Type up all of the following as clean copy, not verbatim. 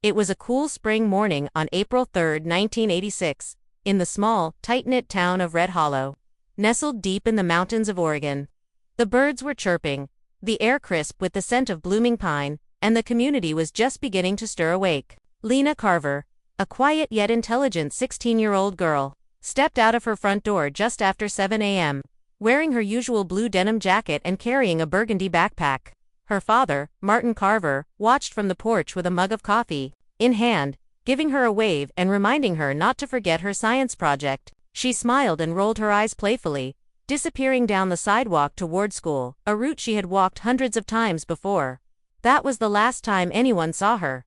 It was a cool spring morning on April 3, 1986, in the small, tight-knit town of Red Hollow, nestled deep in the mountains of Oregon. The birds were chirping, the air crisp with the scent of blooming pine, and the community was just beginning to stir awake. Lena Carver, a quiet yet intelligent 16-year-old girl, stepped out of her front door just after 7 a.m., wearing her usual blue denim jacket and carrying a burgundy backpack. Her father, Martin Carver, watched from the porch with a mug of coffee in hand, giving her a wave and reminding her not to forget her science project. She smiled and rolled her eyes playfully, disappearing down the sidewalk toward school, a route she had walked hundreds of times before. That was the last time anyone saw her.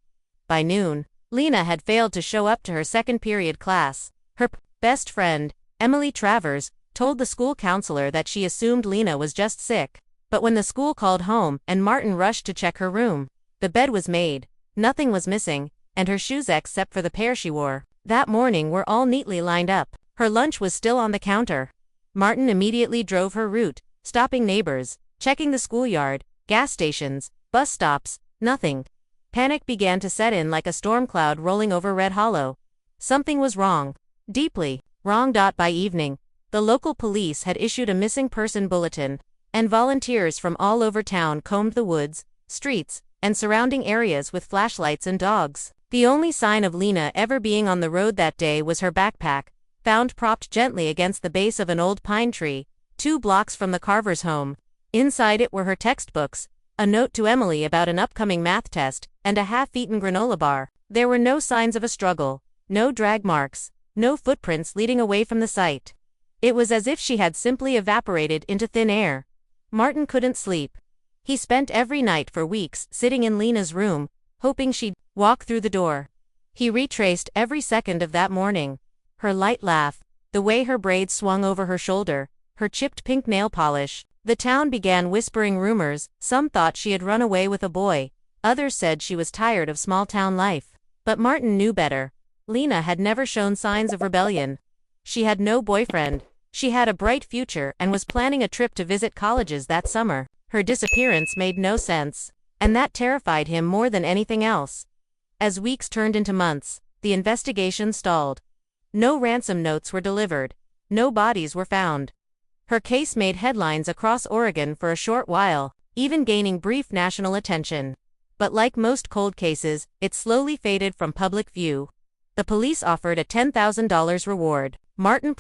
By noon, Lena had failed to show up to her second period class. Her best friend, Emily Travers, told the school counselor that she assumed Lena was just sick. But when the school called home and Martin rushed to check her room, the bed was made, nothing was missing, and her shoes except for the pair she wore that morning were all neatly lined up. Her lunch was still on the counter. Martin immediately drove her route, stopping neighbors, checking the schoolyard, gas stations, bus stops, nothing. Panic began to set in like a storm cloud rolling over Red Hollow. Something was wrong. Deeply wrong. By evening, the local police had issued a missing person bulletin, and volunteers from all over town combed the woods, streets, and surrounding areas with flashlights and dogs. The only sign of Lena ever being on the road that day was her backpack, found propped gently against the base of an old pine tree, 2 blocks from the Carver's home. Inside it were her textbooks, a note to Emily about an upcoming math test, and a half-eaten granola bar. There were no signs of a struggle, no drag marks, no footprints leading away from the site. It was as if she had simply evaporated into thin air. Martin couldn't sleep. He spent every night for weeks sitting in Lena's room, hoping she'd walk through the door. He retraced every second of that morning. Her light laugh, the way her braids swung over her shoulder, her chipped pink nail polish. The town began whispering rumors. Some thought she had run away with a boy. Others said she was tired of small-town life. But Martin knew better. Lena had never shown signs of rebellion. She had no boyfriend. She had a bright future and was planning a trip to visit colleges that summer. Her disappearance made no sense, and that terrified him more than anything else. As weeks turned into months, the investigation stalled. No ransom notes were delivered. No bodies were found. Her case made headlines across Oregon for a short while, even gaining brief national attention. But like most cold cases, it slowly faded from public view. The police offered a $10,000 reward. Martin